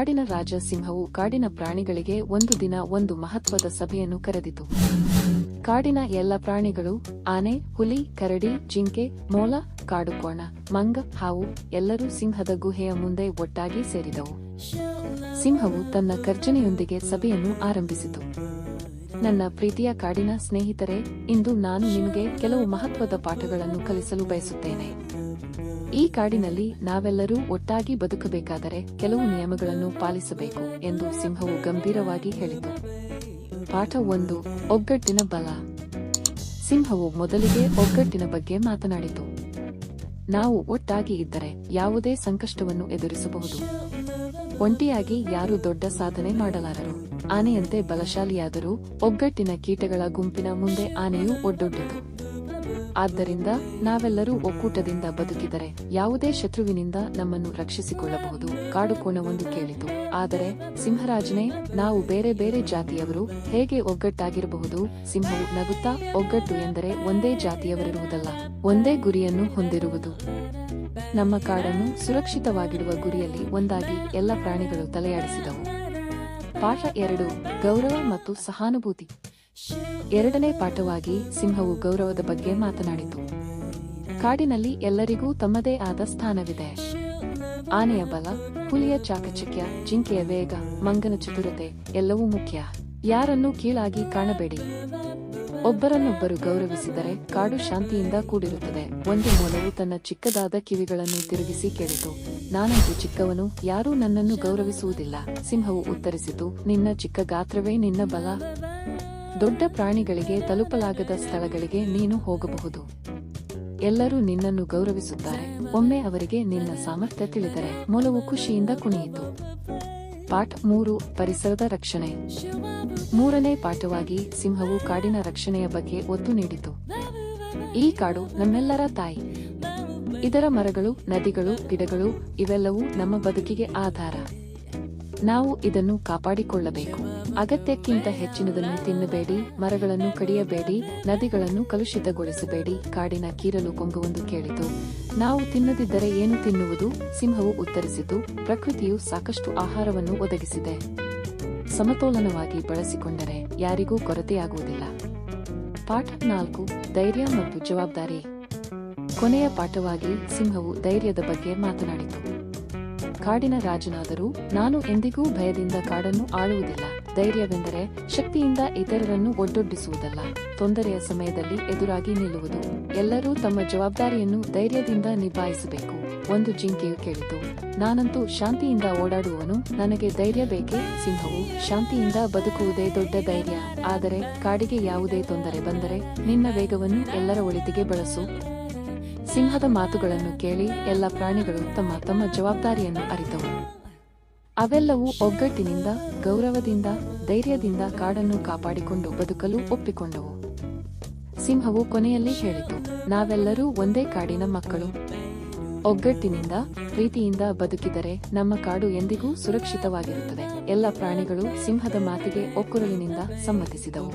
ಕಾಡಿನ ರಾಜ ಸಿಂಹವು ಕಾಡಿನ ಪ್ರಾಣಿಗಳಿಗೆ ಒಂದು ದಿನ ಒಂದು ಮಹತ್ವದ ಸಭೆಯನ್ನು ಕರೆದಿತು. ಕಾಡಿನ ಎಲ್ಲ ಪ್ರಾಣಿಗಳು, ಆನೆ, ಹುಲಿ, ಕರಡಿ, ಜಿಂಕೆ, ಮೊಲ, ಕಾಡುಕೋಣ, ಮಂಗ, ಹಾವು ಎಲ್ಲರೂ ಸಿಂಹದ ಗುಹೆಯ ಮುಂದೆ ಒಟ್ಟಾಗಿ ಸೇರಿದವು. ಸಿಂಹವು ತನ್ನ ಗರ್ಜನೆಯೊಂದಿಗೆ ಸಭೆಯನ್ನು ಆರಂಭಿಸಿತು. ನನ್ನ ಪ್ರೀತಿಯ ಕಾಡಿನ ಸ್ನೇಹಿತರೆ, ಇಂದು ನಾನು ನಿಮಗೆ ಕೆಲವು ಮಹತ್ವದ ಪಾಠಗಳನ್ನು ಕಲಿಸಲು ಬಯಸುತ್ತೇನೆ. ಈ ಕಾಡಿನಲ್ಲಿ ನಾವೆಲ್ಲರೂ ಒಟ್ಟಾಗಿ ಬದುಕಬೇಕಾದರೆ ಕೆಲವು ನಿಯಮಗಳನ್ನು ಪಾಲಿಸಬೇಕು ಎಂದು ಸಿಂಹವು ಗಂಭೀರವಾಗಿ ಹೇಳಿತು. ಪಾಠ 1: ಒಗ್ಗಟ್ಟಿನ ಬಲ. ಸಿಂಹವು ಮೊದಲಿಗೆ ಒಗ್ಗಟ್ಟಿನ ಬಗ್ಗೆ ಮಾತನಾಡಿತು. ನಾವು ಒಟ್ಟಾಗಿ ಇದ್ದರೆ ಯಾವುದೇ ಸಂಕಷ್ಟವನ್ನು ಎದುರಿಸಬಹುದು. ಒಂಟಿಯಾಗಿ ಯಾರೂ ದೊಡ್ಡ ಸಾಧನೆ ಮಾಡಲಾರರು. ಆನೆಯಂತೆ ಬಲಶಾಲಿಯಾದರೂ ಒಗ್ಗಟ್ಟಿನ ಕೀಟಗಳ ಗುಂಪಿನ ಮುಂದೆ ಆನೆಯೂ ಒಡ್ಡೊಡ್ಡಿತು. ಆದ್ದರಿಂದ ನಾವೆಲ್ಲರೂ ಒಕ್ಕೂಟದಿಂದ ಬದುಕಿದರೆ ಯಾವುದೇ ಶತ್ರುವಿನಿಂದ ನಮ್ಮನ್ನು ರಕ್ಷಿಸಿಕೊಳ್ಳಬಹುದು. ಕಾಡುಕೋಣವೊಂದು ಕೇಳಿತು, ಆದರೆ ಸಿಂಹರಾಜನೇ, ನಾವು ಬೇರೆ ಬೇರೆ ಜಾತಿಯವರು ಹೇಗೆ ಒಗ್ಗಟ್ಟಾಗಿರಬಹುದು? ಸಿಂಹವು ನಗುತ್ತಾ, ಒಗ್ಗಟ್ಟು ಎಂದರೆ ಒಂದೇ ಜಾತಿಯವರಿರುವುದಲ್ಲ, ಒಂದೇ ಗುರಿಯನ್ನು ಹೊಂದಿರುವುದು. ನಮ್ಮ ಕಾಡನ್ನು ಸುರಕ್ಷಿತವಾಗಿಡುವ ಗುರಿಯಲ್ಲಿ ಒಂದಾಗಿ ಎಲ್ಲ ಪ್ರಾಣಿಗಳು ತಲೆಯಾಡಿಸಿದವು. ಪಾಠ 2: ಗೌರವ ಮತ್ತು ಸಹಾನುಭೂತಿ. ಎರಡನೇ ಪಾಠವಾಗಿ ಸಿಂಹವು ಗೌರವದ ಬಗ್ಗೆ ಮಾತನಾಡಿತು. ಕಾಡಿನಲ್ಲಿ ಎಲ್ಲರಿಗೂ ತಮ್ಮದೇ ಆದ ಸ್ಥಾನವಿದೆ. ಆನೆಯ ಬಲ, ಹುಲಿಯ ಚಾಕಚಕ್ಯ, ಜಿಂಕೆಯ ವೇಗ, ಮಂಗನ ಚತುರತೆ ಎಲ್ಲವೂ ಮುಖ್ಯ. ಯಾರನ್ನೂ ಕೀಳಾಗಿ ಕಾಣಬೇಡಿ. ಒಬ್ಬರನ್ನೊಬ್ಬರು ಗೌರವಿಸಿದರೆ ಕಾಡು ಶಾಂತಿಯಿಂದ ಕೂಡಿರುತ್ತದೆ. ಒಂದು ಮೊಲವು ತನ್ನ ಚಿಕ್ಕದಾದ ಕಿವಿಗಳನ್ನು ತಿರುಗಿಸಿ ಕೇಳಿತು, ನಾನಂತೂ ಚಿಕ್ಕವನು, ಯಾರೂ ನನ್ನನ್ನು ಗೌರವಿಸುವುದಿಲ್ಲ. ಸಿಂಹವು ಉತ್ತರಿಸಿತು, ನಿನ್ನ ಚಿಕ್ಕ ಗಾತ್ರವೇ ನಿನ್ನ ಬಲ. ದೊಡ್ಡ ಪ್ರಾಣಿಗಳಿಗೆ ತಲುಪಲಾಗದ ಸ್ಥಳಗಳಿಗೆ ನೀನು ಹೋಗಬಹುದು. ಎಲ್ಲರೂ ನಿನ್ನನ್ನು ಗೌರವಿಸುತ್ತಾರೆ. ಒಮ್ಮೆ ಅವರಿಗೆ ನಿನ್ನ ಸಾಮರ್ಥ್ಯ ತಿಳಿದರೆ. ಮೊಲವು ಖುಷಿಯಿಂದ ಕುಣಿಯಿತು. ಪಾಠ 3: ಪರಿಸರದ ರಕ್ಷಣೆ. ಮೂರನೇ ಪಾಠವಾಗಿ ಸಿಂಹವು ಕಾಡಿನ ರಕ್ಷಣೆಯ ಬಗ್ಗೆ ಒತ್ತು ನೀಡಿತು. ಈ ಕಾಡು ನಮ್ಮೆಲ್ಲರ ತಾಯಿ. ಇದರ ಮರಗಳು, ನದಿಗಳು, ಗಿಡಗಳು ಇವೆಲ್ಲವೂ ನಮ್ಮ ಬದುಕಿಗೆ ಆಧಾರ. ನಾವು ಇದನ್ನು ಕಾಪಾಡಿಕೊಳ್ಳಬೇಕು. ಅಗತ್ಯಕ್ಕಿಂತ ಹೆಚ್ಚಿನದನ್ನು ತಿನ್ನಬೇಡಿ, ಮರಗಳನ್ನು ಕಡಿಯಬೇಡಿ, ನದಿಗಳನ್ನು ಕಲುಷಿತಗೊಳಿಸಬೇಡಿ. ಕಾಡಿನ ಕೀರಲು ಕೊಂಗವೊಂದು ಕೇಳಿತು, ನಾವು ತಿನ್ನದಿದ್ದರೆ ಏನು ತಿನ್ನುವುದು? ಸಿಂಹವು ಉತ್ತರಿಸಿತು, ಪ್ರಕೃತಿಯು ಸಾಕಷ್ಟು ಆಹಾರವನ್ನು ಒದಗಿಸಿದೆ. ಸಮತೋಲನವಾಗಿ ಬಳಸಿಕೊಂಡರೆ ಯಾರಿಗೂ ಕೊರತೆಯಾಗುವುದಿಲ್ಲ. ಪಾಠ 4: ಧೈರ್ಯ ಮತ್ತು ಜವಾಬ್ದಾರಿ. ಕೊನೆಯ ಪಾಠವಾಗಿ ಸಿಂಹವು ಧೈರ್ಯದ ಬಗ್ಗೆ ಮಾತನಾಡಿತು. ಕಾಡಿನ ರಾಜನಾದರೂ ನಾನು ಎಂದಿಗೂ ಭಯದಿಂದ ಕಾಡನ್ನು ಆಳುವುದಿಲ್ಲ. ಧೈರ್ಯವೆಂದರೆ ಶಕ್ತಿಯಿಂದ ಇತರರನ್ನು ಒಡ್ಡೊಡ್ಡಿಸುವುದಲ್ಲ, ತೊಂದರೆಯ ಸಮಯದಲ್ಲಿ ಎದುರಾಗಿ ನಿಲ್ಲುವುದು. ಎಲ್ಲರೂ ತಮ್ಮ ಜವಾಬ್ದಾರಿಯನ್ನು ಧೈರ್ಯದಿಂದ ನಿಭಾಯಿಸಬೇಕು. ಒಂದು ಜಿಂಕೆಯು ಕೇಳಿತು, ನಾನಂತೂ ಶಾಂತಿಯಿಂದ ಓಡಾಡುವವನು, ನನಗೆ ಧೈರ್ಯ ಬೇಕೇ? ಸಿಂಹವು, ಶಾಂತಿಯಿಂದ ಬದುಕುವುದೇ ದೊಡ್ಡ ಧೈರ್ಯ. ಆದರೆ ಕಾಡಿಗೆ ಯಾವುದೇ ತೊಂದರೆ ಬಂದರೆ ನಿನ್ನ ವೇಗವನ್ನು ಎಲ್ಲರ ಒಳಿತಿಗೆ ಬಳಸು. ಸಿಂಹದ ಮಾತುಗಳನ್ನು ಕೇಳಿ ಎಲ್ಲ ಪ್ರಾಣಿಗಳು ತಮ್ಮ ತಮ್ಮ ಜವಾಬ್ದಾರಿಯನ್ನು ಅರಿತವು. ಅವೆಲ್ಲವೂ ಒಗ್ಗಟ್ಟಿನಿಂದ, ಗೌರವದಿಂದ, ಧೈರ್ಯದಿಂದ ಕಾಡನ್ನು ಕಾಪಾಡಿಕೊಂಡು ಬದುಕಲು ಒಪ್ಪಿಕೊಂಡವು. ಸಿಂಹವು ಕೊನೆಯಲ್ಲಿ ಹೇಳಿತು, ನಾವೆಲ್ಲರೂ ಒಂದೇ ಕಾಡಿನ ಮಕ್ಕಳು. ಒಗ್ಗಟ್ಟಿನಿಂದ, ಪ್ರೀತಿಯಿಂದ ಬದುಕಿದರೆ ನಮ್ಮ ಕಾಡು ಎಂದಿಗೂ ಸುರಕ್ಷಿತವಾಗಿರುತ್ತದೆ. ಎಲ್ಲ ಪ್ರಾಣಿಗಳು ಸಿಂಹದ ಮಾತಿಗೆ ಒಕ್ಕುರಲಿನಿಂದ ಸಮ್ಮತಿಸಿದವು.